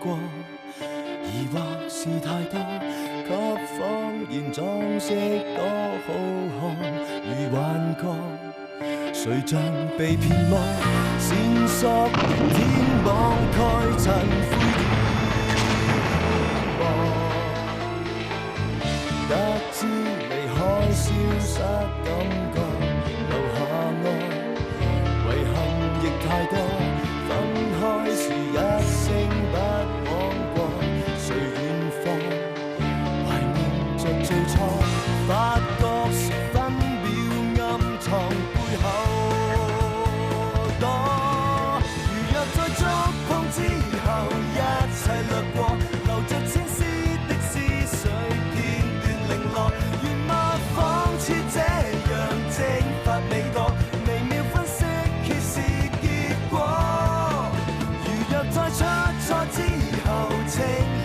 過，疑惑是太多，給謊言裝飾多好看，如幻覺，誰像被騙麼？線索天網蓋塵灰天幕，得知離開消失感覺，留下愛，遺憾亦太多。分開時一聲不枉過，誰遠方懷念着最初，發覺十分秒暗藏背後多。如若在觸碰之後，一切掠過，留着千絲的思緒片段零落，願默仿似這樣蒸發味覺，微妙分析揭示結果。在出錯之後清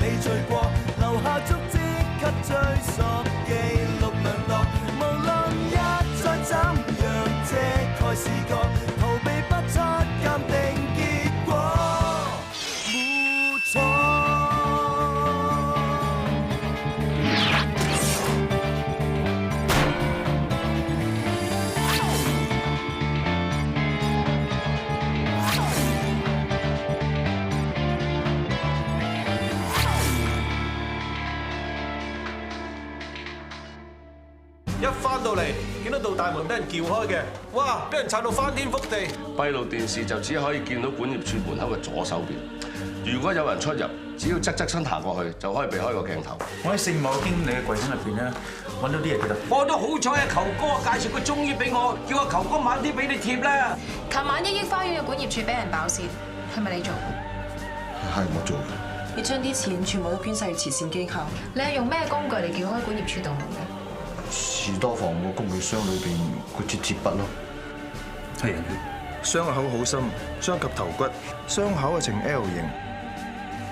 理罪過，留下足跡給追溯記錄量度，無論一再怎樣遮蓋視覺，逃避不出鑑定結果，沒錯。一翻到嚟，見到道大門俾人撬開嘅，哇！俾人拆到翻天覆地。閉路電視就只可以見到管業處門口嘅左手邊。如果有人出入，只要側身行過去，就可以避開個鏡頭。我喺聖某經理嘅櫃桶入邊咧，揾到啲嘢記得。我都好彩啊！球哥介紹個中醫俾我，叫我球哥晚啲俾你貼啦。琴晚一億花園嘅管業處俾人爆竊，係咪你做？係我做嘅。你將啲錢全部都捐晒去慈善機構。你係用咩工具嚟撬開管業處道門嘅？士多房個工具箱裏邊嗰支鐵筆咯，係人血，傷口好深，傷及頭骨，傷口係呈 L 型。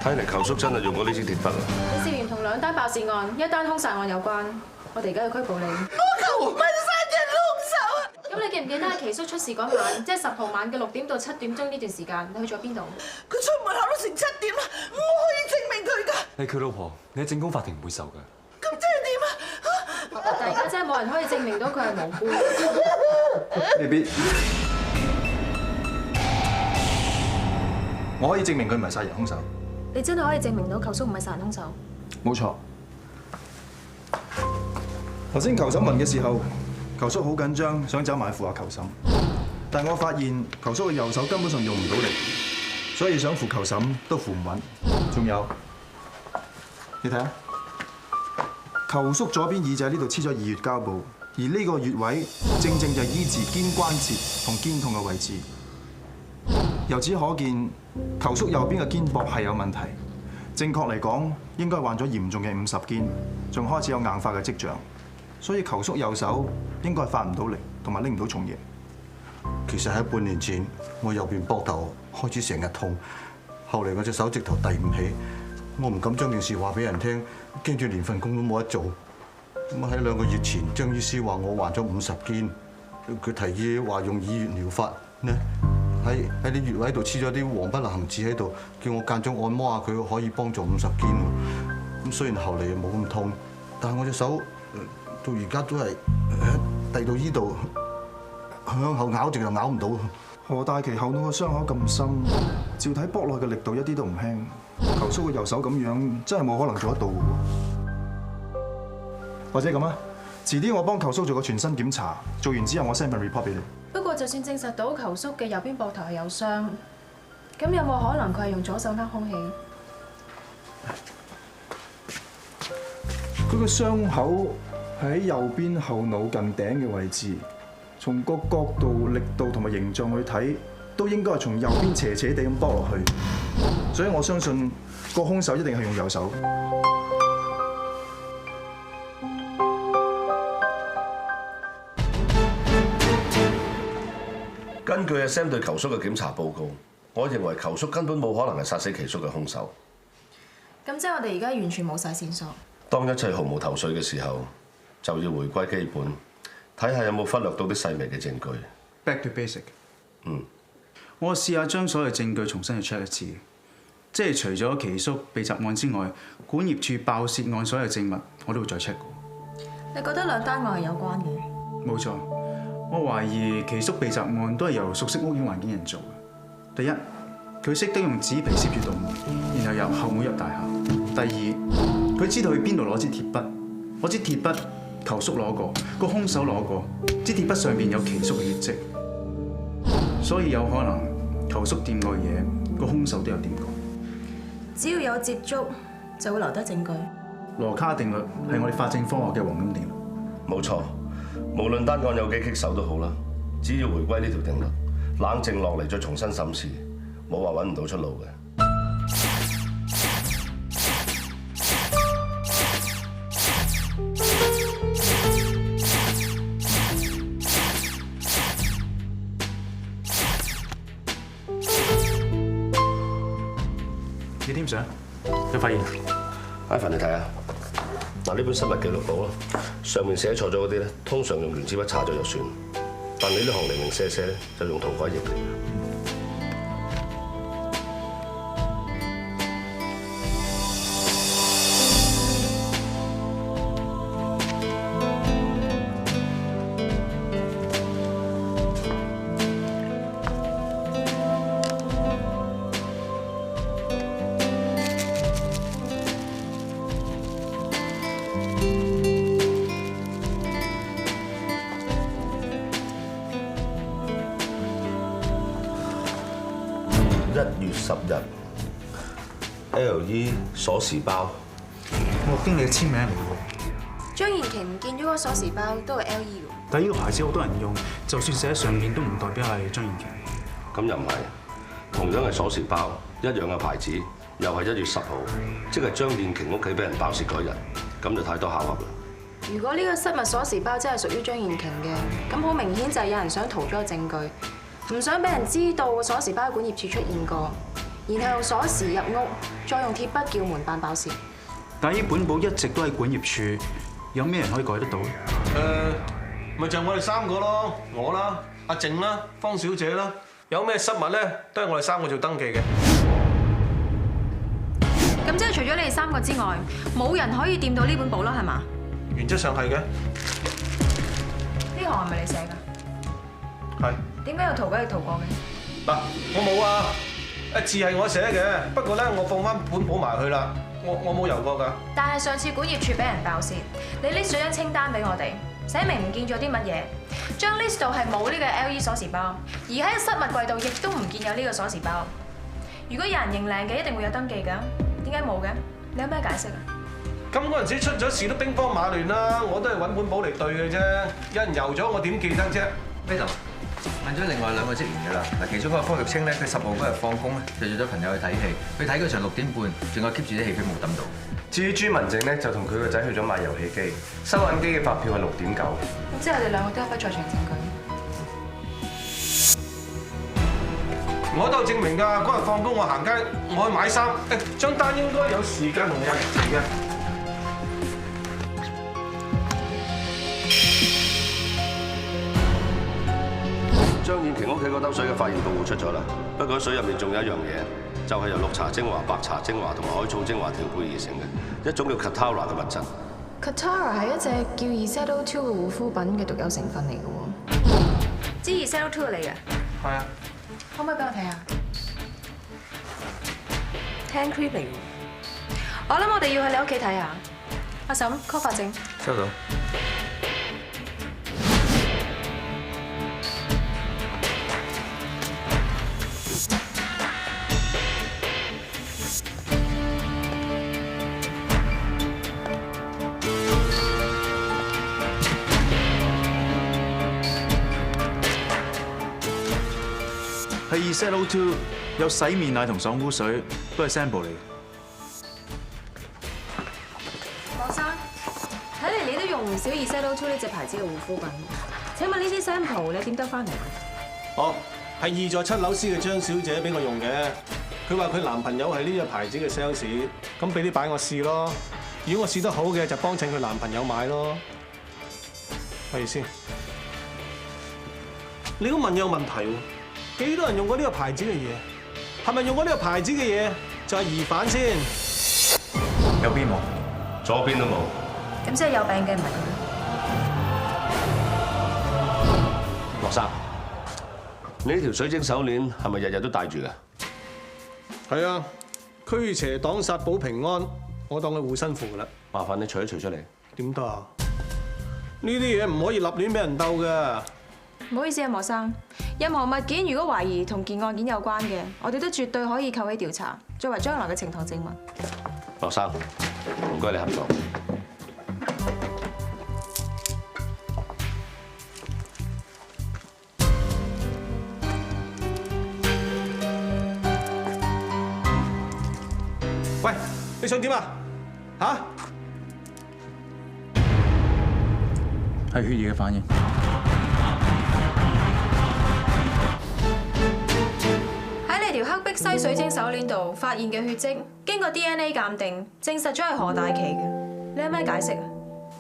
睇嚟球叔真係用過呢支鐵筆啦。你涉嫌同2單爆竊案、1單兇殺案有關，我哋而家要拘捕你。我求問殺人兇手啊！咁你記唔記得阿奇叔出事嗰晚，即係10號晚嘅6點到7點鐘呢段時間，你去咗邊度？佢出門口都成7點啦，我可以證明佢㗎。你佢老婆，你喺證供法庭唔會受㗎。咁即係點啊？但而家真係冇人可以證明到佢係無辜。未必，我可以證明佢唔係殺人兇手。你真係可以證明到球叔唔係殺人兇手？冇錯。頭先球嬸問嘅時候，球叔好緊張，想走埋扶下球嬸，但我發現球叔嘅右手根本上用唔到力，所以想扶球嬸都扶唔穩。仲有，你睇下。球叔左邊耳仔呢度黐咗2穴膠布，而呢個穴位正正就係醫治肩關節同肩痛嘅位置。由此可見，球叔右邊嘅肩膊係有問題。正確嚟講，應該患咗嚴重嘅50肩，仲開始有硬化嘅跡象。所以球叔右手應該係發唔到力，同埋拎唔到重嘢。其實喺半年前，我右邊膊頭開始成日痛，後嚟我隻手直頭遞唔起，我唔敢將件事話俾人聽。驚住連份工都冇得做，咁喺2個月前，張醫師話我患咗50肩，佢提議話用以穴療法呢，喺啲穴位度黐咗啲黃不林子喺度，叫我間中按摩下佢，可以幫助50肩。咁雖然後嚟冇咁痛，但係我隻手到而家都係遞到依度，向後咬直就咬唔到。何大奇後腦個傷口咁深，照睇搏落嘅力度一啲都唔輕。球叔嘅右手咁樣，真係冇可能做得到嘅喎。或者咁啊，遲啲我幫球叔做個全身檢查，做完之後我 send 份 report 俾你。不過就算證實到球叔嘅右邊膊頭係有傷，咁有冇可能佢係用左手握空氣？佢個傷口喺右邊後腦近頂嘅位置，從個角度、力度同埋形狀去睇，都應該係從右邊斜斜地咁剝落去。所以我相信個兇手一定係用右手。根據阿 Sam 對球叔嘅檢查報告，我認為球叔根本冇可能係殺死奇叔嘅兇手。咁即係我哋而家完全冇晒線索。當一切毫無頭緒嘅時候，就要回歸基本，睇下有冇忽略到啲細微嘅證據。Back to basic。我試下將所有證據重新去 check 一次。即係除咗奇叔被襲案之外，管業處爆竊案所有證物我都會再 check 過。你覺得兩單案係有關嘅？冇錯，我懷疑奇叔被襲案都係由熟悉屋苑環境人做嘅。第一，佢識得用紙皮攝住道門，然後由後門入大廈。第二，佢知道去邊度攞支鐵筆，我支鐵筆球叔攞過，個兇手攞過，支鐵筆上面有奇叔嘅血跡，所以有可能球叔掂過嘅嘢，個兇手都有掂過。只要有接觸，就會留低證據。羅卡定律係我哋法證科學嘅黃金定律。冇錯，無論單案有幾棘手都好啦，只要回歸呢條定律，冷靜落嚟再重新審視，冇話揾唔到出路嘅。你點想？有發現？Ivan， 你睇下，嗱呢本失物記錄簿啦，上面寫錯咗嗰啲咧，通常用原子筆擦咗就算，但你呢行零零舍舍咧，就用塗改液嚟嘅。1月10日 ，LE 鎖匙包，我經理嘅簽名嚟喎。張延琪唔見咗個鎖匙包都係 LE 喎。但係呢個牌子好多人用，就算寫喺上面都唔代表係張延琪。咁又唔係，同樣係鎖匙包，一樣嘅牌子，又係1月10號，即係張燕琪屋企俾人爆竊嗰日，咁就太多巧合啦。如果呢個失物鎖匙包真係屬於張燕琪嘅，咁好明顯就係有人想逃咗個證據。唔想俾人知道個鎖匙包喺管業處出現過，然後用鎖匙入屋，再用鐵筆叫門扮爆竊。但係呢本簿一直都喺管業處，有咩人可以改得到咧？咪就係我哋3個咯，我啦、阿靜啦、方小姐啦，有咩失物咧，都係我哋3個做登記嘅。咁即係除咗你哋3個之外，冇人可以掂到呢本簿啦，係嘛？原則上係嘅。呢行係咪你寫㗎？係。點解有塗改液塗過嘅？嗱，我冇啊，字係我寫嘅，不過咧我放翻本簿埋去啦，我冇油過㗎。但係上次管業處俾人爆竊，你拎咗張清單俾我哋，寫明唔見咗啲乜嘢，張 list 度係冇呢個 LE 鎖匙包，而喺個失物櫃度亦都唔見有呢個鎖匙包。如果有人認領嘅，一定會有登記㗎，點解冇嘅？你有咩解釋啊？咁嗰陣時出咗事都兵荒馬亂啦，我都係揾本簿嚟對嘅啫，有人油咗我點記得啫？呢度問咗另外2個職員㗎啦，嗱，其中嗰個方玉清咧，佢10號嗰日放工咧，就約咗朋友去睇戲，去睇嗰場6點半，仲有 keep 住啲戲飛冇抌到。至於朱文靜咧，就同佢個仔去咗買遊戲機，收銀機嘅發票係6點9。咁即係我哋2個都有不在場證據。我都有證明㗎，嗰日放工我行街，我去買衫，張單應該有時間同日期嘅。張燕琪屋企嗰兜水嘅發現報告出咗啦，不過水入面仲有一樣嘢，就係由綠茶精華、白茶精華同埋海草精華調配而成嘅一種叫 Katara 嘅物質。Katara 係一隻叫 Esetto 2嘅護膚品嘅獨有成分嚟嘅喎。知 Esetto 2嚟嘅？係啊。可唔可以俾我睇下？Hand cream 嚟嘅。我諗我哋要去你屋企睇下。阿嬸 call 法證。收到。係 Esetto 2，有洗面奶同爽膚水，都係 sample 嚟嘅。莫生，睇嚟你都用唔少 Esetto 2呢隻牌子嘅護膚品。請問呢啲 sample 你點得翻嚟？哦，係2座7樓 C 嘅張小姐俾我用嘅。佢話佢男朋友係呢隻牌子嘅 sales， 咁俾啲擺我試咯。如果我試得好嘅，就幫襯佢男朋友買咯。係先，你都問有問題喎。幾多人用過呢個牌子嘅嘢？係咪用過呢個牌子嘅嘢就係疑犯先。右邊冇，左邊都冇。咁即係有病嘅唔係佢。羅生，你呢條水晶手鏈係咪日日都戴住㗎？係啊，驅邪擋煞保平安，我當佢護身符㗎啦。麻煩你除一除出嚟。點得啊？呢啲嘢唔可以立亂俾人鬥㗎。唔好意思啊，莫生。任何物件如果懷疑同件案件有關嘅，我哋都絕對可以扣起調查，作為將來嘅呈堂證物。羅生，唔該你合作。喂，你想點啊？嚇？係血液嘅反應。喺你條黑碧璽水晶手鏈度發現嘅血跡，經過 DNA 鑑定，證實咗係何大奇嘅。你有咩解釋啊？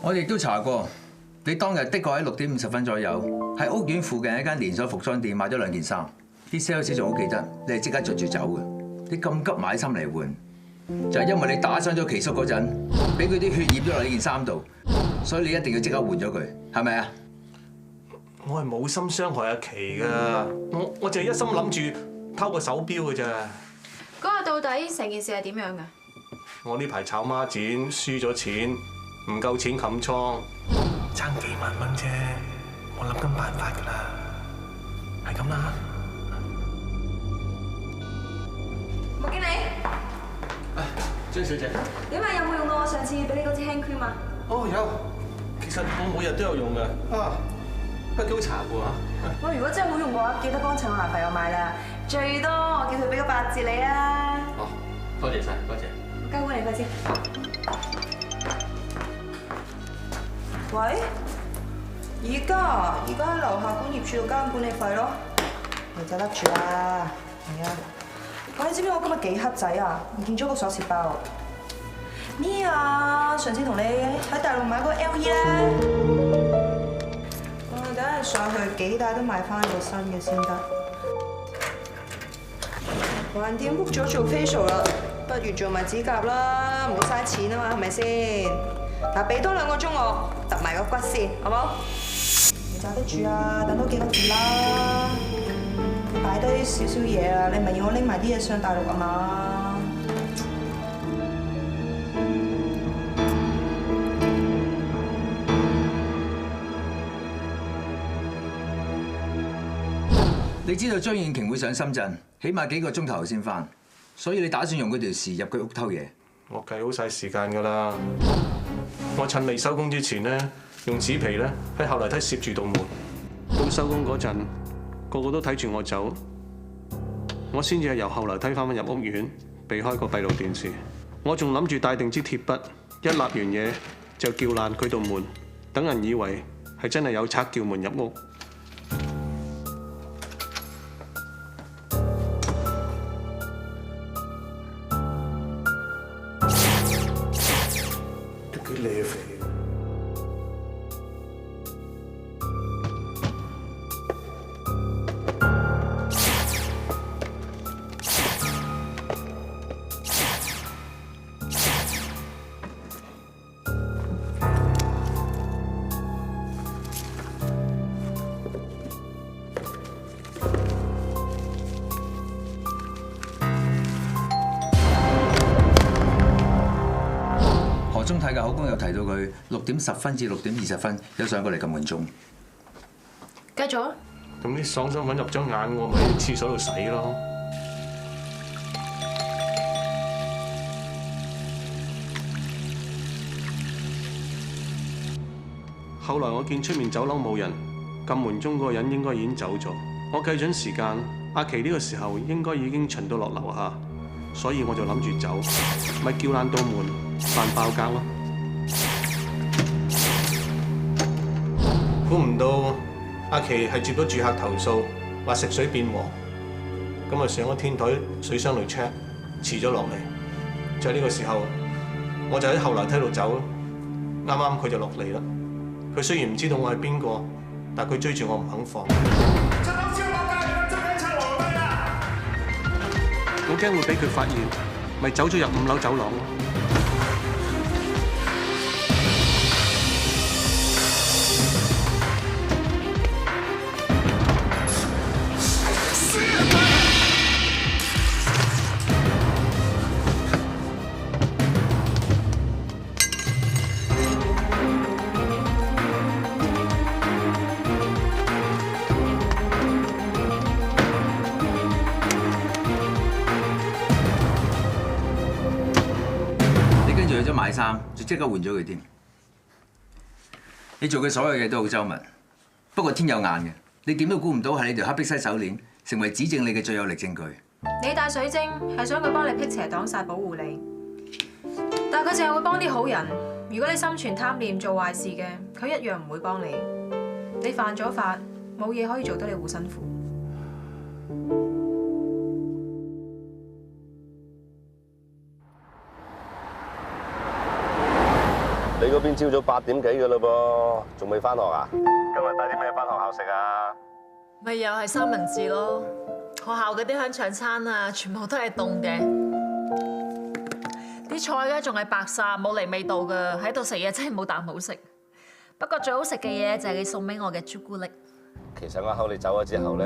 我哋亦都查過，你當日的確喺6點50分左右喺屋苑附近一間連鎖服裝店買咗2件衫，啲 sales 仲好記得你係即刻着住走嘅。你咁急買衫嚟換，就係因為你打傷咗奇叔嗰陣，俾佢啲血染咗落你件衫度，所以你一定要即刻換咗佢，係咪啊？我係冇心傷害阿琪㗎，我淨係一心諗住偷個手錶㗎咋。嗰日到底成件事係點樣㗎？我呢排炒孖展輸咗錢，唔夠錢冚倉，爭幾萬蚊啫。我諗緊辦法㗎啦，係咁啦。莫經理，張小姐，點解有冇用到我上次俾你嗰支 hand cream 啊？哦，有，其實我每日都有用㗎。啊，不過幾好搽㗎嚇。我如果真係好用嘅話，記得幫襯我男朋友買啦。最多我叫佢俾個8折你啊！哦，多謝晒，多謝。交官你快先。喂，而家喺樓下管業處度交緊管理費咯，你就得住啦。係啊。喂，你知唔知我今日幾黑仔啊？唔見咗個鎖匙包。咩啊？上次同你喺大陸買嗰個 LE 啦。我等下上去幾大都買翻個新嘅先得。橫掂 book 咗做 facial 啦，不如做埋指甲啦，唔好嘥錢啊嘛，係咪先？嗱，俾多2個鐘我揼埋個骨先，好冇？你揸得住啊？等多幾個月啦。擺低少少嘢啊！你咪要我拎埋啲嘢上大陸啊嘛？你知道張燕瓊會上深圳，起碼幾個鐘頭先返，所以你打算用嗰條匙入佢屋偷嘢？我計好晒時間㗎啦。我趁未收工之前咧，用紙皮咧喺後樓梯攝住道門，到收工嗰陣，個個都睇住我走，我先至係由後樓梯翻返入屋苑，避開個閉路電視。我仲諗住帶定支鐵筆，一立完嘢就撬爛佢道門，等人以為係真係有賊撬門入屋。都幾瀨肥。中泰嘅口供有提到佢6點10分至6點20分有上過嚟撳門鐘。繼續啊！咁啲爽身粉入咗眼，我咪喺廁所度洗咯。後來我見出面酒樓冇人，撳門鐘嗰個人應該已經走咗。我計準時間，阿琪呢個時候應該已經巡到落樓下，所以我就諗住走，咪撬爛道門。扮爆格咯！估唔到阿琪係接到住客投訴，話食水變黃，咁啊上咗天台水箱度 check， 遲咗落嚟。就係呢個時候，我就喺後樓梯度走，啱啱佢就落嚟啦。佢雖然唔知道我係邊個，但佢追住我唔肯放。我驚會俾佢發現。咪走咗入5樓走廊咯。去咗買衫，就即刻換咗佢添。你做嘅所有嘢都好周密，不過天有眼嘅，你點都估唔到係你條黑碧璽手鏈成為指證你嘅最有力證據。你戴水晶係想佢幫你辟邪擋煞保護你，但係佢淨係會幫啲好人。如果你心存貪念做壞事嘅，佢一樣唔會幫你。你犯咗法，冇嘢可以做得你護身符。你嗰邊朝早8點幾㗎嘞噃，仲未返學啊？今日帶啲咩返學校食啊？咪又係三文治咯，學校嗰啲香腸餐啊，全部都係凍嘅，啲菜咧仲係白曬，冇嚟味道㗎，喺度食嘢真係冇啖好食。不過最好食嘅嘢就係你送俾我嘅朱古力。其實我睺你走咗之後咧，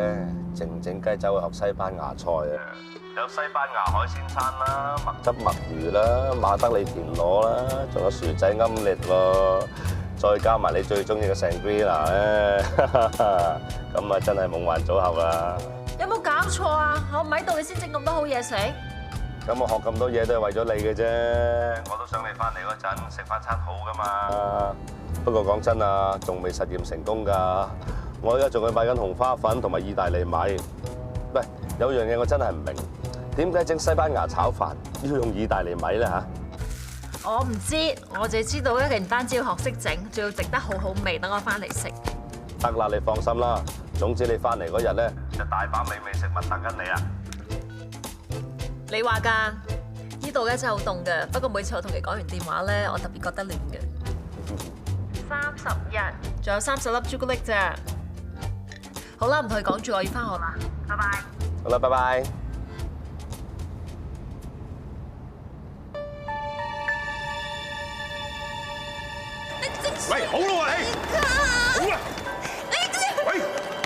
靜靜雞走去學西班牙菜啊！有西班牙海鮮餐啦，墨汁墨魚啦，馬德里田螺啦，仲有薯仔奄列喎，再加埋你最中意嘅 Sangria 咧，咁啊真係夢幻組合啦！有冇搞錯啊？我唔喺度，你先整咁多好嘢食？咁我學咁多嘢都係為咗你嘅啫，我都想你翻嚟嗰陣食翻餐好噶嘛。不過講真啊，仲未實驗成功㗎。我而家仲去買緊紅花粉同埋意大利米。喂，有樣嘢我真係唔明，點解整西班牙炒飯要用意大利米咧嚇？我唔知，我淨係知道咧，唔單止要學識整，仲要整得好好味，等我翻嚟食。得啦，你放心啦。總之你翻嚟嗰日咧，就大把美味食物等緊你啊！你話㗎？呢度咧真係好凍㗎，不過每次我同你講完電話咧，我特別覺得暖嘅。30日，仲有30粒朱古力咋？好啦，唔同你講住，我要翻學啦，拜拜。好啦，拜拜。喂，好啦喎你，好啦。喂，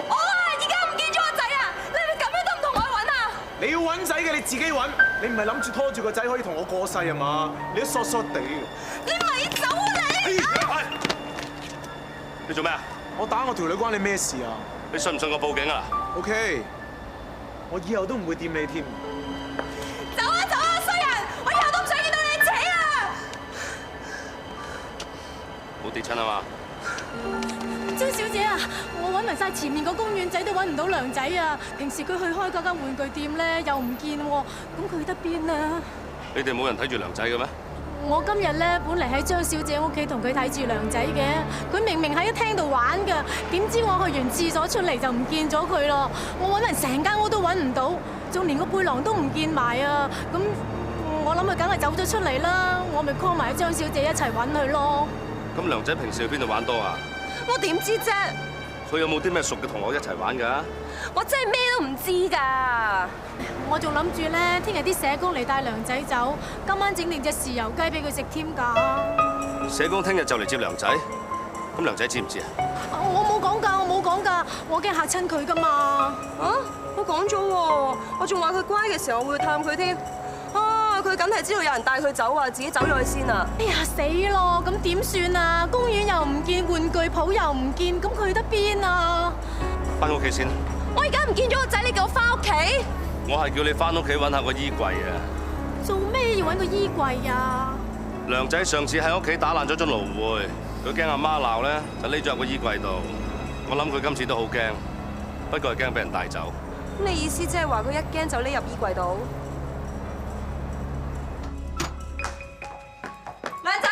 我啊，而家唔見咗個仔啊！你哋咁樣都唔同我揾啊！你要揾仔嘅你自己揾，你唔係諗住拖住個仔可以同我過世啊嘛？你都索索地。你咪走啊你！你做咩啊？我打我條女關你咩事啊？你信唔信我報警啊？OK， 我以後都唔會掂你添。走啊走啊，衰人！我以後都唔想見到你扯啊！冇跌親啊嘛？張小姐啊，我揾埋晒前面個公園仔都揾唔到梁仔啊！平時佢去開嗰間玩具店咧又唔見喎，咁佢去得邊啊？你哋冇人睇住梁仔嘅咩？我今日咧本嚟喺張小姐屋企同佢睇住梁仔嘅，佢明明喺一廳度玩㗎，點知我去完廁所出嚟就唔見咗佢咯。我揾人成間屋都揾唔到，仲連個背囊都唔見埋啊！咁我諗佢梗係走咗出嚟啦，我咪 call 埋張小姐一齊揾佢咯。咁梁仔平時去邊度玩多啊？我點知啫？佢有冇啲咩熟嘅同學一齊玩㗎？我真係咩都唔知㗎。我仲諗住咧，聽日啲社工嚟帶梁仔走，今晚整定隻豉油雞俾佢食添㗎。社工聽日就嚟接梁仔，咁梁仔知唔知啊？我冇講㗎，我冇講㗎，我驚嚇親佢㗎嘛。啊！我講咗喎，我仲話佢乖嘅時候我會探佢添。啊！佢梗係知道有人帶佢走啊，自己走咗去先啊！哎呀死咯！咁點算啊？公園又唔見，玩具鋪又唔見，咁佢去得邊啊？翻屋企先。我而家唔見咗個仔，你叫我翻屋企？我係叫你翻屋企揾下個衣櫃啊！做咩要揾個衣櫃啊？梁仔上次喺屋企打爛咗樽蘆薈，佢驚阿媽鬧咧，就匿咗入個衣櫃度。我諗佢今次都好驚，不過係驚俾人帶走。咁你意思即係話佢一驚就匿入衣櫃度？梁仔，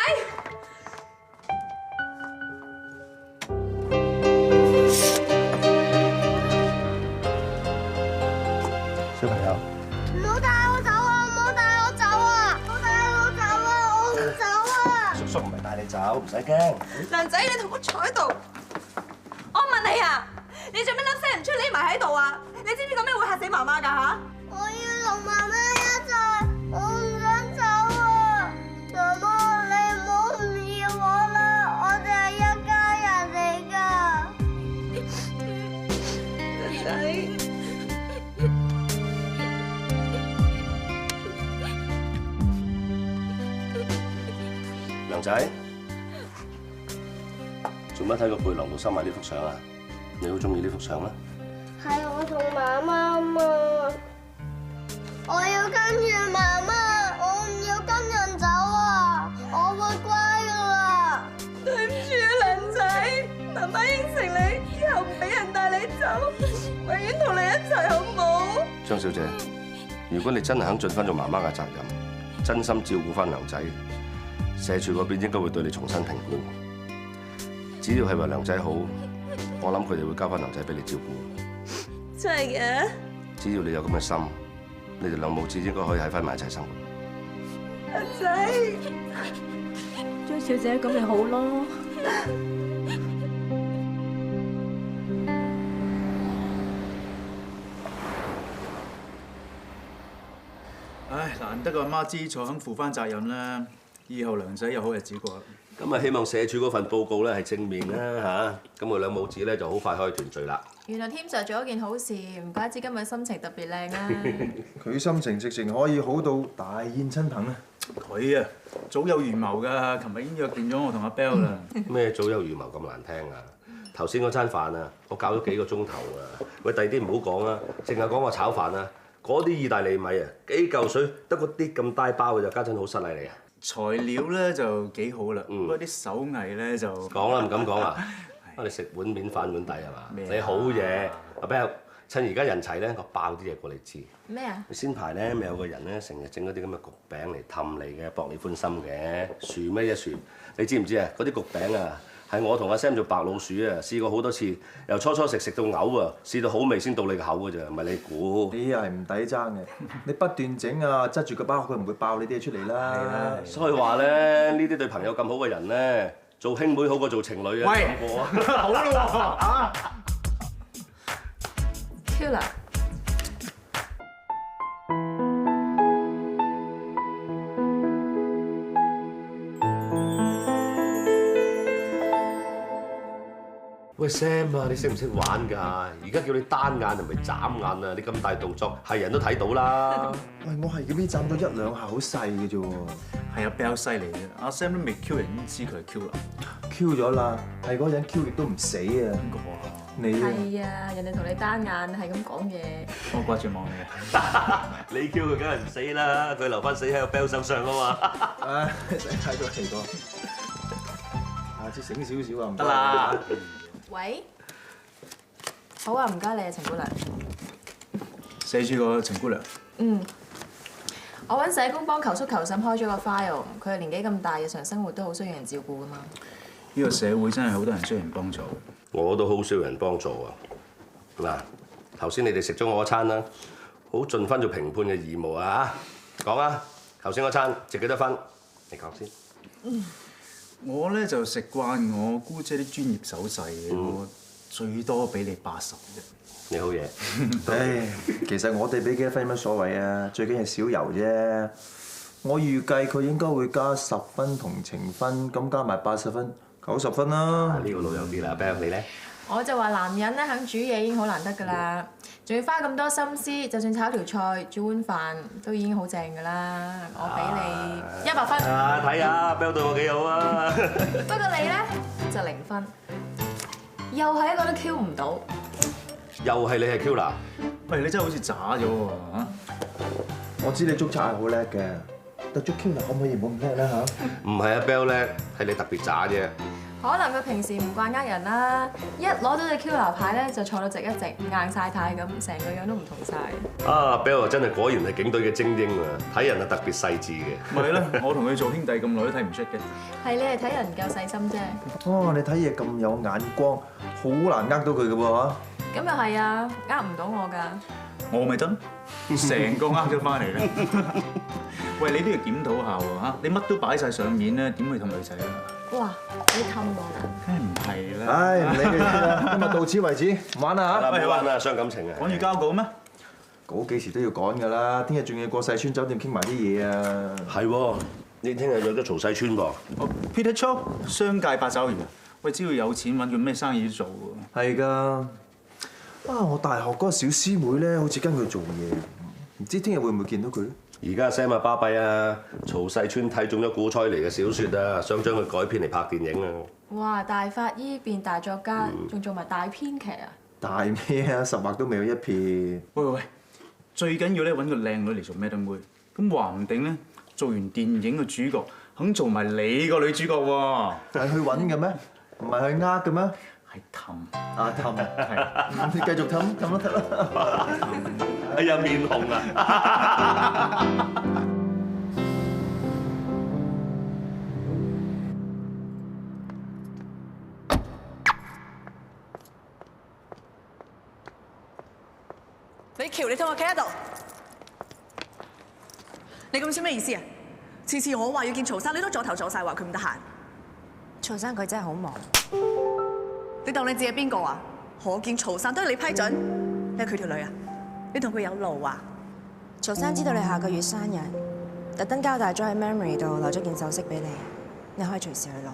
小朋友，唔好帶我走啊！唔好帶我走啊！唔好帶我走啊！我唔走啊！叔叔唔係帶你走，唔使驚。梁仔，你同我坐喺度。我問你啊，你做咩粒聲唔出匿埋喺度啊？你知唔知咁樣會嚇死媽媽㗎嚇？我要同媽媽一齊，我唔想梁仔，做乜睇個背囊度收埋呢幅相啊？你好中意呢幅相咩？係我同媽媽啊嘛，我要跟住媽媽，我唔要跟人走啊，我會乖噶啦。對唔住啊，梁仔，媽媽應承你，以後唔俾人帶你走，永遠同你一齊，好唔好？張小姐，如果你真係肯盡翻做媽媽嘅責任，真心照顧翻梁仔，社署嗰邊應該會對你重新評估。只要係為梁仔好，我諗佢哋會交翻梁仔俾你照顧。真係嘅？只要你有咁嘅心，你哋兩母子應該可以喺翻埋一齊生活。阿仔，張小姐咁咪好咯。唉，難得個阿媽知錯肯負翻責任啦，以後梁仔有好日子過啦。咁啊，希望社署嗰份報告咧係正面啦嚇，咁我兩母子咧就好快可以團聚啦。原來添 Sir 做咗件好事，唔怪之今日心情特別靚啦。佢心情直情可以好到大宴親朋啊！佢啊，早有預謀㗎，琴日已經約見咗我同阿 Bell 啦。咩早有預謀咁難聽啊？頭先嗰餐飯啊，我教咗幾個鐘頭啊。喂，第二啲唔好講啦，淨係講個炒飯啊，嗰啲意大利米啊，幾嚿水得嗰啲咁大包嘅就家陣好失禮你啊！材料咧就幾好啦，不過啲手藝咧就講啦，唔敢講啊！你食碗面反碗底係嘛？你好嘢，阿 Bell，趁而家人齊咧，我爆啲嘢過你知。咩啊？先排咧，咪有個人咧，成日整嗰啲咁嘅焗餅嚟氹你嘅，博你歡心嘅。薯咩一薯？你知唔知啊？嗰啲焗餅啊，係我同阿 Sam 做白老鼠啊，試過好多次，由初初食到嘔啊，試到好味先到你個口㗎咋，唔係你估。你係唔抵爭嘅，你不斷整啊，執住個包，佢唔會爆你啲嘢出嚟啦。所以話咧，呢啲對朋友咁好嘅人咧，做兄妹好過做情侶啊！喂，好啦喎啊 Killer。喂 Sam 啊，你識唔識玩㗎？而家叫你單眼就唔係眨眼啊！你咁大動作，係人都睇到啦。喂，我係咁樣斬到一兩下，好細嘅啫喎。係啊，比較犀利啫。阿 Sam 都未 Q 人，已經知佢係 Q 啦。Q 咗啦，係嗰人 Q 亦都唔死啊！邊個啊？你啊？係啊，人哋同你單眼係咁講嘢。我掛住望你啊！你 Q 佢梗係唔死啦，佢留翻死喺個 Bell 手上啊嘛。唉，使太多氣過，下次醒少少啊，唔得啦。喂，好啊，唔該你啊，陳姑娘。寫住個陳姑娘。我揾社工幫求叔求嬸開咗個 file， 佢係年紀咁大，日常生活都好需要人照顧㗎嘛。呢個社會真係好多人需要人幫助。我都好需要人幫助啊！嗱，頭先你哋食咗我嗰餐啦，好盡翻做評判嘅義務啊！講啊，頭先嗰餐值幾多分？你講先。我咧就食慣我姑姐啲專業手勢嘅，我最多俾你80啫。你好嘢。唉，其實我哋俾幾多分乜所謂啊？最緊係少油啫。我預計佢應該會加10分同情分，咁加埋80分，90分啦。呢個老友啲啦，Bell 你咧？我就話男人咧肯煮嘢已經好難得㗎啦，仲要花咁多心思，就算炒條菜、煮碗飯都已經好正㗎啦。我俾你100分。啊，睇下 Bell 對我幾好啊！不過你咧就0分，又係一個都 Q 唔到。又係你係 Q 啦？喂，你真係好似渣咗喎嚇！我知你捉賊係好叻嘅，但捉 Q 可唔可以唔好咁叻啦嚇？唔係啊 Bell 叻，係你特別渣啫。可能佢平時唔慣呃人啦，一攞到隻 Q 牌咧就坐到直一直，硬晒太咁，成個樣都唔同晒。啊 Bell 真係果然係警隊嘅精英啊！睇人啊特別細緻嘅。咪係咯，我同佢做兄弟咁耐都睇唔出嘅。係你係睇人唔夠細心啫。哦，你睇嘢咁有眼光，好難呃到佢嘅喎嚇。咁又係啊，呃唔到我㗎。我咪得，成個呃咗翻嚟啦。喂，你都要檢討下喎嚇，你乜都擺晒上面咧，點會氹女仔啊？哇！你氹我啦？梗係唔係啦。唉，唔理佢啦，今日到此為止，唔玩啦嚇。唔好玩啦，傷感情啊！趕住交稿咩？稿幾時都要趕㗎啦，聽日仲要過細村酒店傾埋啲嘢啊。係喎，你聽日約咗曹世川噃。Peter Chow， 商界八爪魚，喂，只要有錢揾，佢咩生意都做喎。係㗎。啊，我大學嗰個小師妹咧，好似跟佢做嘢，唔知聽日會唔會見到佢咧？而家 Sam 啊巴閉啊，曹世川睇中咗古采妮嘅小説啊，想將佢改編嚟拍電影啊！哇！大法醫變大作家，仲做埋大編劇啊！大咩啊？十劃都未有一撇。喂，最緊要咧揾個靚女嚟做 Madam 妹，咁話唔定咧做完電影嘅主角，肯做埋你個女主角喎。係去揾嘅咩？唔係去呃嘅咩？係氹啊氹，係你繼續氹都得啦。哎呀，面紅啊！李喬，你同我企喺度，你咁笑咩意思啊？次次我話要見曹生，你都阻頭阻勢，話佢唔得閒。曹生佢真係好忙。你當你自己係邊個啊？我見曹生都係你批准，你係佢條女啊？你同佢有路啊？曹生知道你下個月生日，特登交代咗喺 Memory 度留咗件首飾俾你，你可以隨時去攞。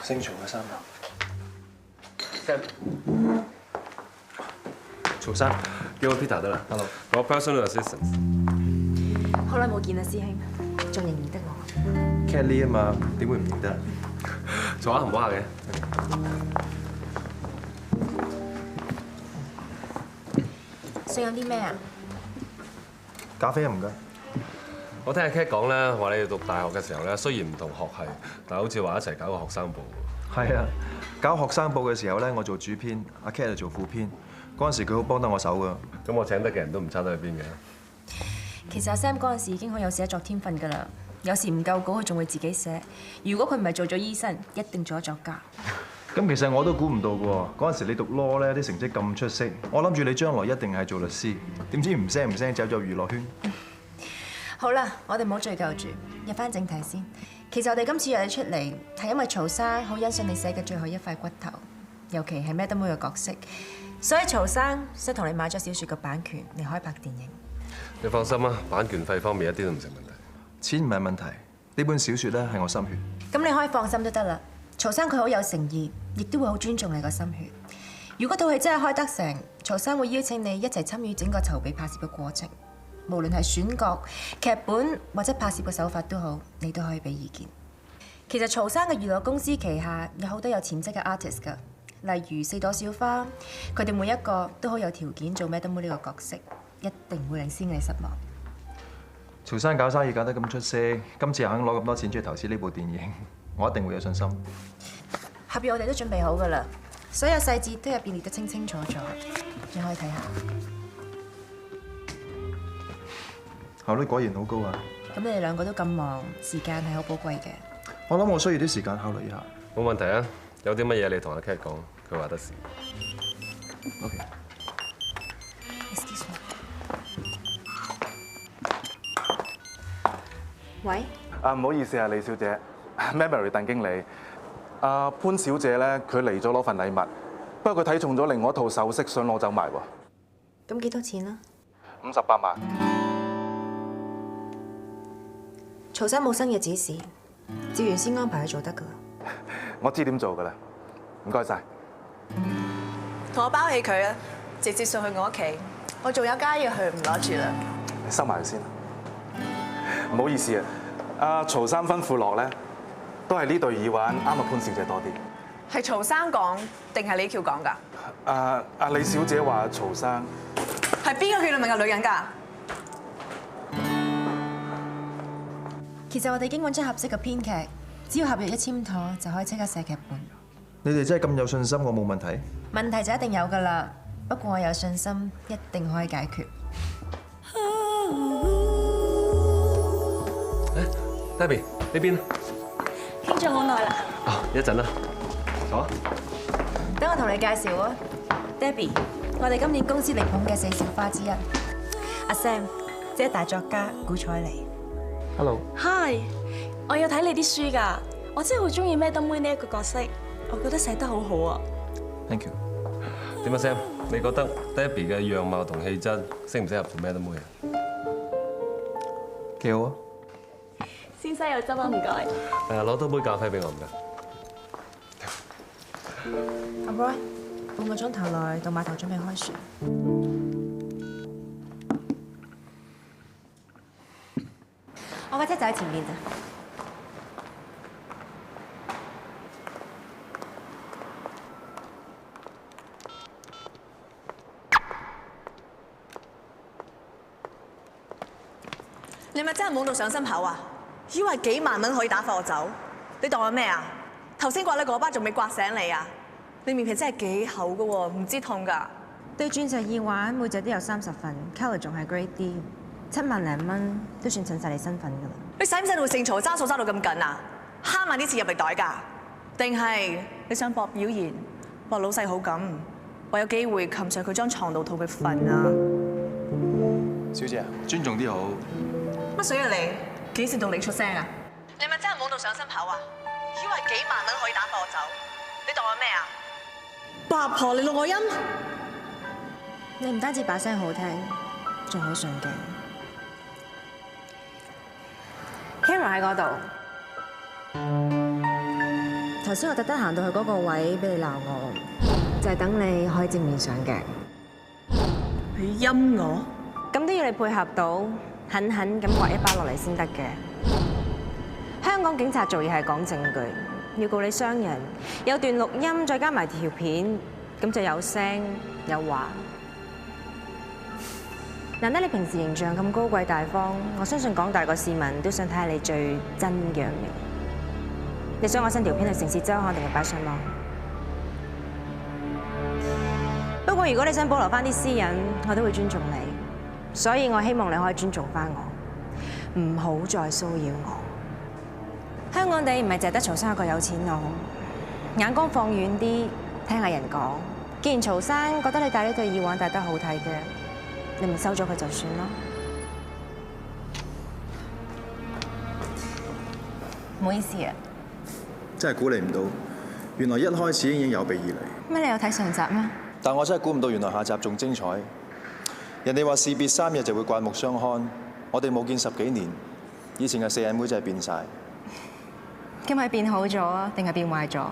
姓曹嘅生日。曹生，叫我 Peter 得啦。Hello， 我 personal assistant。好耐冇見啦，師兄，仲認唔認得我 Kelly 啊嘛，點會唔認得？坐下唔好客嘅。想飲啲咩啊？咖啡唔該。我聽阿 Cat 講咧，話你哋讀大學嘅時候咧，雖然唔同學系，但係好似話一齊搞個學生部。係啊，搞學生部嘅時候咧，我做主編，阿 Cat 就做副編。嗰陣時佢好幫得我手噶。咁我請得嘅人都唔差得去邊嘅。其實阿 Sam 嗰陣時已經好有寫作天分㗎啦，有時唔夠稿佢仲會自己寫。如果佢唔係做咗醫生，一定做咗作家。咁其實我都估唔到嘅喎，嗰陣時你讀 law 咧，啲成績咁出色，我諗住你將來一定係做律師，點知唔聲走咗娛樂圈。好啦，我哋唔好追究住，入翻正題先。其實我哋今次約你出嚟，係因為曹生好欣賞你寫嘅最後一塊骨頭，尤其係 Madam 妹嘅角色，所以曹生想同你買咗小説嘅版權，你可以拍電影。你放心啊，版權費方面一啲都唔成問題。錢唔係問題，呢本小説咧係我心血。咁你可以放心都得啦。曹生佢好有誠意，亦都會好尊重你個心血。如果套戲真係開得成，曹生會邀請你一齊參與整個籌備拍攝嘅過程。無論係選角、劇本或者拍攝嘅手法都好，你都可以俾意見。其實曹生嘅娛樂公司旗下有好多有潛質嘅 artist 㗎，例如四朵小花，佢哋每一個都好有條件做 Madam 妹呢個角色，一定會令師兄你失望。曹生搞生意搞得咁出色，今次又肯攞咁多錢出去投資呢部電影，我一定會有信心。合約我哋都準備好㗎啦，所有細節都入邊列得清清楚楚，你可以睇下。效率果然好高啊！咁你哋兩個都咁忙，時間係好寶貴嘅。我諗我需要啲時間考慮一下。冇問題啊，有啲乜嘢你同阿 Cat 講，佢話得事。OK。Excuse me。喂。唔好意思啊，李小姐 ，Memory 鄧經理，潘小姐咧，佢嚟咗攞份禮物，不過佢睇中咗另外一套首飾，想攞走埋喎。咁幾多錢啊？58萬。曹生冇新嘅指示，照原先安排去做得噶啦。我知點做噶啦，唔該晒。同我包起佢啊，直接送去我屋企。我仲有家要去，唔攞住啦。你收埋先。唔好意思啊，阿曹生吩咐落咧，都係呢對耳環啱阿潘小姐多啲。係曹生講定係李翹講㗎？阿李小姐話曹生係邊個血裏面嘅女人㗎？其實我哋已經揾出合適嘅編劇，只要合約一簽妥，就可以即刻寫劇本。你哋真係咁有信心，我冇問題？問題就一定有㗎啦，不過我有信心一定可以解決。Debbie 呢邊？傾咗好耐啦。一陣啦，坐啊。等我同你介紹啊 ，Debbie， 我哋今年公司力捧嘅四小花之一，阿 Sam， 即係大作家古采妮。Hello。Hi， 我有睇你啲書㗎，我真係好中意 Madam 妹呢一個角色。我覺得寫得好好啊。 Thank you。點啊 Sam？你覺得 Debbie 嘅樣貌同氣質適唔適合做咩得妹啊？幾好啊！先生有執啊，唔該。攞多杯咖啡俾我唔該。阿 Roy，半個鐘頭內到碼頭準備開船。我架車就喺前面咋。你咪真係懵到上心口啊！以為幾萬蚊可以打發我走？你當我咩啊？頭先刮你嗰巴仲未刮醒你啊？你面皮真係幾厚噶喎，唔知痛㗎。對鑽石耳環每隻都有30份 ，color 仲係 Grade D， 7萬零蚊都算襯晒你身份㗎啦。你使唔使到姓曹爭數爭到咁緊啊？慳埋啲錢入嚟袋㗎？定係你想搏表現、搏老細好感，為有機會擒上佢張床度吐佢份啊？小姐，尊重啲好。乜水啊你？幾時到你出聲啊？你咪真係懵到上心口啊！以為幾萬蚊可以打發我走？你當我咩啊？八婆，你錄我音？你唔單止把聲好聽，仲好上鏡。Camera 喺嗰度。頭先我特登行到去嗰個位俾你鬧我，就係等你可以正面上鏡。你陰我？咁都要你配合到，狠狠咁刮一巴落嚟先得嘅。香港警察做嘢係講證據，要告你傷人，有段錄音再加埋條片，咁就有聲有話。難得你平時形象咁高貴大方，我相信廣大個市民都想睇下你最真嘅樣面。你想我send條片去城市週刊定係擺上網？不過如果你想保留翻啲私隱，我都會尊重你。所以我希望你可以尊重翻我，唔好再騷擾我。香港地唔係淨係得曹生一個有錢佬，眼光放遠啲，聽下人講。既然曹生覺得你戴呢對耳環戴得好睇嘅，你咪收咗佢就算咯。唔好意思啊，真係估你唔到，原來一開始已經有備而嚟。咩？你有睇上集咩？但我真係估唔到，原來下集仲精彩。人哋話士別3日就會刮目相看，我哋冇見10幾年，以前嘅四眼妹真係變晒。咁係變好咗啊，定係變壞咗？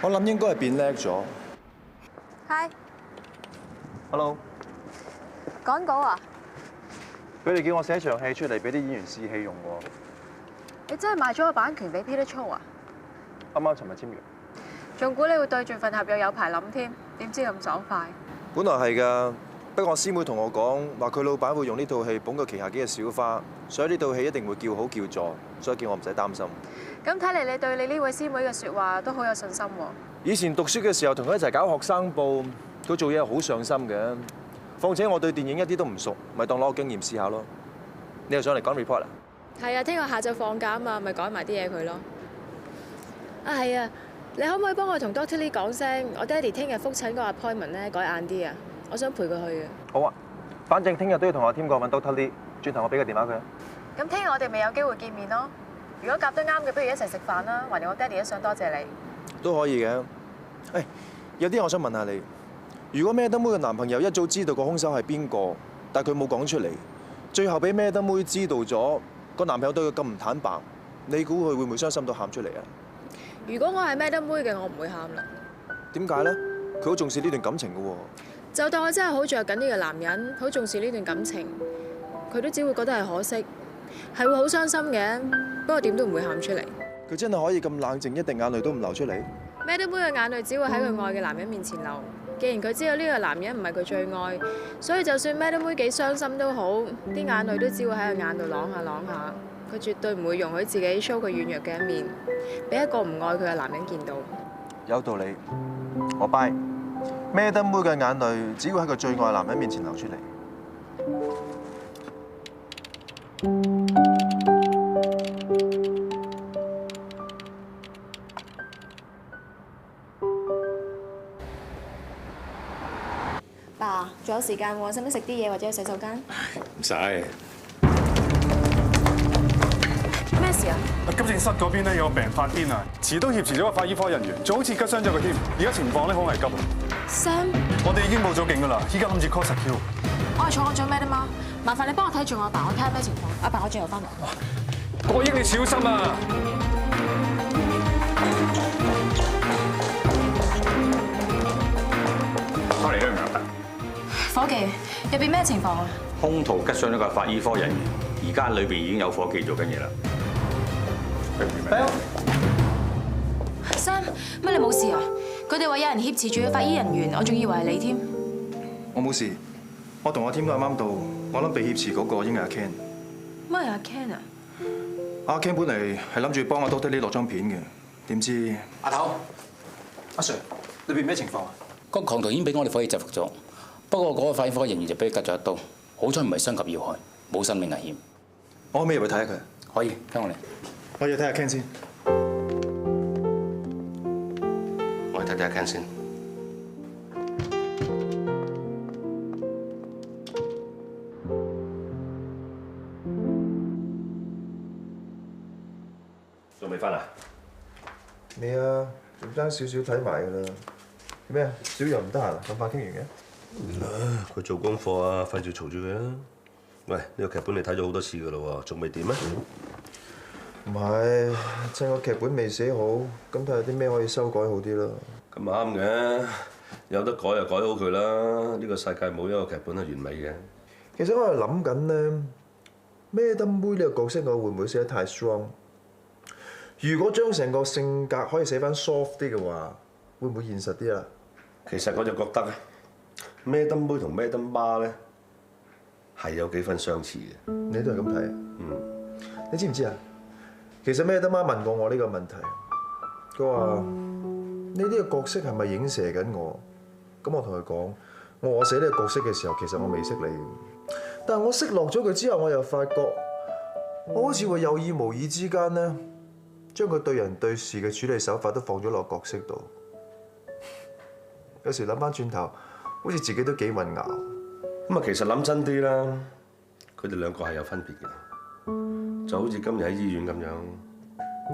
我諗應該係變叻咗。Hi。Hello。趕稿啊？佢哋叫我寫場戲出嚟俾啲演員試戲用喎。你真係賣咗個版權俾 Peter Chow 啊？啱啱尋日簽約。仲估你會對住份合約有排諗添，點知咁爽快？本來係㗎。不過我師妹同我講話，佢老闆會用呢套戲捧佢旗下幾隻小花，所以呢套戲一定會叫好叫座，所以叫我唔使擔心。咁睇嚟你對你呢位師妹嘅説話都好有信心喎。以前讀書嘅時候同佢一齊搞學生報，佢做嘢係好上心嘅。況且我對電影一啲都唔熟，咪當攞個經驗試下咯。你又上嚟講 report 啊？係啊，聽日下晝放假啊嘛，咪改埋啲嘢佢咯。啊係啊，你可唔可以幫我同 Dr. Lee 講聲，我爹哋聽日覆診個 appointment 咧改晏啲啊？我想陪佢去啊！好啊，反正聽日都要同我添過揾 Dr. Lee，轉頭我俾個電話佢。咁聽日我哋咪有機會見面咯。如果夾得啱嘅，不如一齊食飯啦。橫掂我爹哋都想多謝你。都可以嘅。誒，有啲我想問下你，如果咩得妹嘅男朋友一早知道個兇手係邊個，但係佢冇講出嚟，最後俾咩得妹知道咗，個男朋友對佢咁唔坦白，你估佢會唔會傷心到喊出嚟啊？如果我係咩得妹嘅，我唔會喊啦。點解咧？佢好重視呢段感情嘅喎。就當我真係好着緊呢個男人，好重視呢段感情，佢都只會覺得係可惜，係會好傷心嘅。不過點都唔會喊出嚟。佢真係可以咁冷靜，一滴眼淚都唔流出嚟？咩得妹嘅眼淚只會喺佢愛嘅男人面前流。既然佢知道呢個男人唔係佢最愛，所以就算咩得妹幾傷心都好，啲眼淚都只會喺佢眼度啷下啷下。佢絕對唔會容許自己 show 佢軟弱嘅一面，俾一個唔愛佢嘅男人見到。有道理，我 buy。咩得妹嘅眼淚只會喺佢最愛嘅男人面前流出嚟。爸，仲有時間喎，使唔使食啲嘢或者去洗手間？唔使。咩事事啊？急症室嗰邊咧有個病人發癲啊，遲都挾持咗個法醫科人員，仲好似拮傷咗佢添。而家情況咧好危急。Sam，我哋已經報咗警㗎啦，依家諗住 call 10Q。我係坐咗咩啫嘛？麻煩你幫我睇住我阿爸，我睇下咩情況。阿爸，我轉頭翻嚟。國英你小心啊！收嚟都唔得。伙計，入邊咩情況啊？兇徒拮傷咗個法醫科人員，而家裏邊已經有伙計做緊嘢啦。Sam，乜你冇事啊？佢哋話有人挾持住個法醫人員，我仲以為係你添。我冇事，我同阿 Tim 都啱啱到，我諗被挾持嗰個應該係阿 Ken。乜係阿 Ken 啊？阿 Ken 本嚟係諗住幫阿 Doctor Lee 落張片嘅，點知阿頭，阿 Sir，裏邊咩情況啊？個狂徒已經俾我哋伙計制服咗，不過嗰個法醫科人員就俾佢拮咗一刀，好彩唔係傷及要害，冇生命危險。我可唔可以入去睇下佢？可以，跟我嚟。我要睇下 Ken 先。我去睇睇阿 Ken 先。仲未翻啊？未啊，仲爭少少睇埋㗎啦。咩啊？小楊唔得閒，咁快傾完嘅？佢做功課啊，費事嘈住佢啊！喂，呢個劇本你睇咗好多次㗎啦喎，仲未掂咩？唔係，趁個劇本未寫好，咁睇下啲咩可以修改好啲咯。咁啱嘅，有得改就改好佢啦。呢個世界冇一個劇本係完美嘅。其實我係諗緊咧，Madam 妹呢個角色我會唔會寫得太 strong？如果將成個性格可以寫翻 soft 啲嘅話，會唔會現實啲啊？其實我就覺得咧，Madam 妹同 Madam 媽咧係有幾分相似嘅。你都係咁睇啊？你知唔知啊？其實 Madam 媽問過我呢個問題，佢話：你呢個角色係咪影射緊我？咁我同佢講：我寫呢個角色嘅時候，其實我未識你。但係我識落咗佢之後，我又發覺，我好似會有意無意之間咧，將佢對人對事嘅處理手法都放咗落角色度。有時諗翻轉頭，好似自己都幾混淆。咁啊，其實諗真啲啦，佢哋兩個係有分別嘅。就好似今日喺醫院咁樣，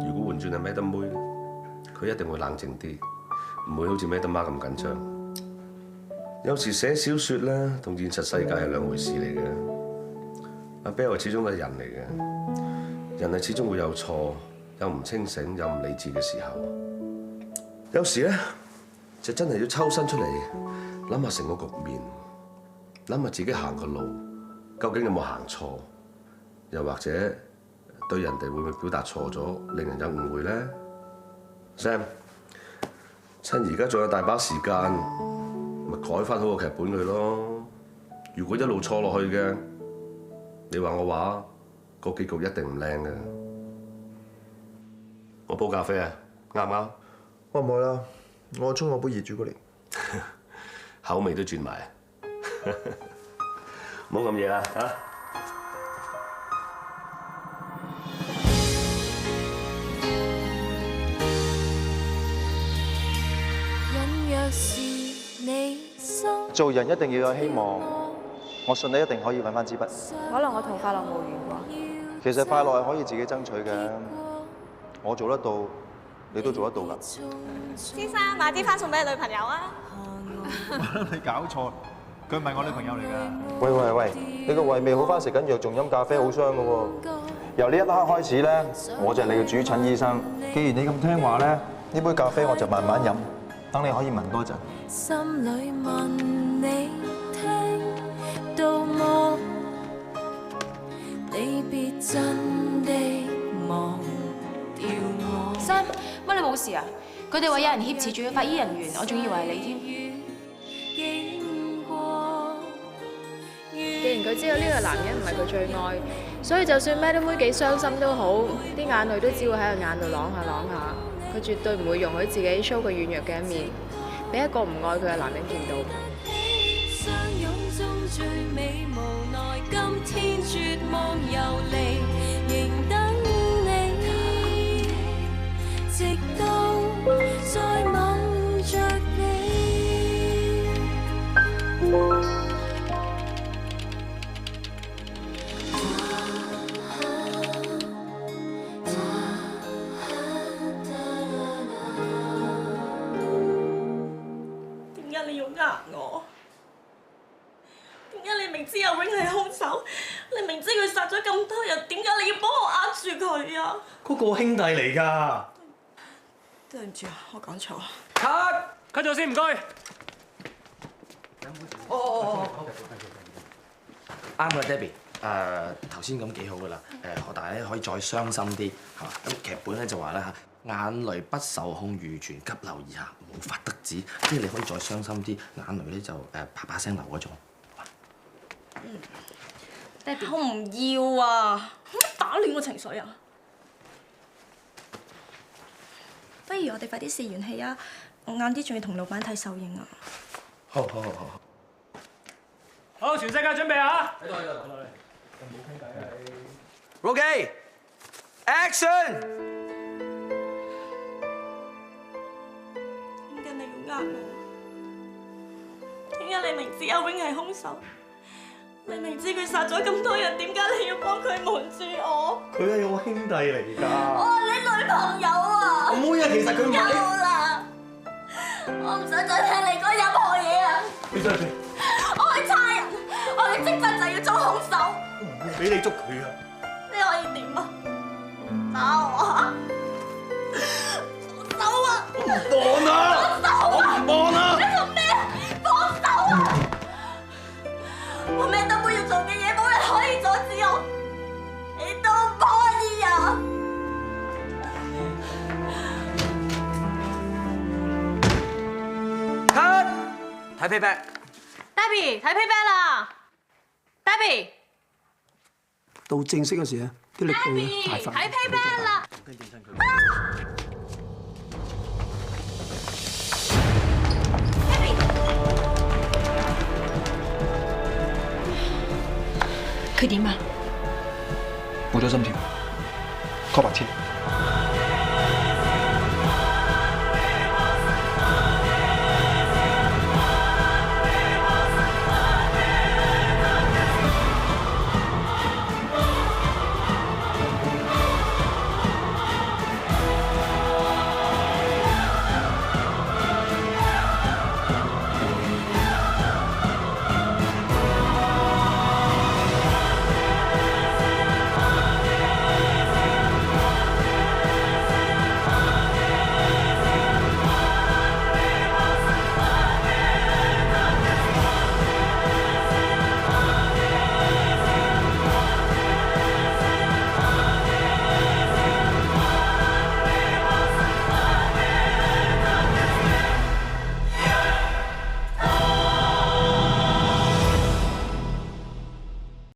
如果換轉係 Madam 妹，佢一定會冷靜啲，唔會好似 Madam 媽咁緊張。有時寫小説咧，同現實世界係兩回事嚟嘅。阿 Bell 始終都係人嚟嘅，人係始終會有錯，有唔清醒，有唔理智嘅時候。有時咧，就真係要抽身出嚟，諗下成個局面，諗下自己行個路，究竟有冇行錯，又或者對人哋會唔會表達錯咗，令人有誤會咧 ？Sam， 趁而家仲有大把時間，咪改翻好個劇本佢咯。如果一路錯落去嘅，你話我話，個結局一定唔靚嘅。我煲咖啡啊，啱唔啱？我唔愛啦，我沖我杯熱朱古力，口味都轉埋，唔好咁夜啦嚇。做人一定要有希望，我信你一定可以揾翻支筆。可能我同快樂無緣啩。其實快樂係可以自己爭取嘅，我做得到，你都做得到㗎。先生買啲花送俾你女朋友啊！你搞錯，佢唔係我女朋友嚟㗎。喂喂喂，你個胃未好翻，食緊藥仲飲咖啡，好傷㗎喎。由呢一刻開始咧，我就係你嘅主診醫生。既然你咁聽話咧，呢杯咖啡我就慢慢飲，等你可以聞多陣。心裏問你聽到麼？你別真的忘掉我。Sam， 乜你冇事啊？佢哋話有人挾持住個法醫人員，我仲以為係你添。既然佢知道呢個男人唔係佢最愛，所以就算 Madam 妹幾傷心都好，啲眼淚都只會喺個眼度啷下啷下。佢絕對唔會容許自己 show 佢軟弱嘅一面，俾一個唔愛佢嘅男人見到。相擁中最美無奈，今天絕望遊離，仍等你，直到再吻着你。呃我？點解你明知阿永係兇手，你明知佢殺咗咁多人，點解你要幫我呃住佢啊？嗰個兄弟嚟㗎。對唔住啊，我講錯。cut 咗先，唔該。啱啦 ，Debbie。頭先咁幾好㗎啦。學大咧可以再傷心啲，係嘛？咁劇本咧就話咧嚇，眼淚不受控，如泉急流而下，無法得止。即係你可以再傷心啲，眼淚咧就啪啪聲流嗰種。Debbie， 我唔要啊！可唔可以打亂我情緒啊？不如我哋快啲試完戲啊！我晏啲仲要同老闆睇首映啊！好。好，全世界準備啊！喺度。咁冇傾偈啊你。Rocky Action！ 點解你要呃我？點解你明知阿永係兇手？你明知佢殺咗咁多人，點解你要幫佢瞞住我？佢係我兄弟嚟㗎。我係你女朋友啊！唔會啊，其實佢唔係。夠啦！我唔想再聽你講任何嘢啊！你想點？我係差人，我嘅職責就係要捉兇手。我唔會俾你捉佢啊！你可以點啊？打我啊！放手啊！我唔放啊！放手啊！我唔放啊！你做咩？放手啊！我咩都冇要做嘅嘢，冇人可以阻止我，你都唔可以啊！Cut！ 睇 payback。Debbie， 睇 payback 啦 ！Debbie， 到正式嗰時啊，啲力度大翻。睇 payback 啦！佢點啊？冇咗心跳，確白切。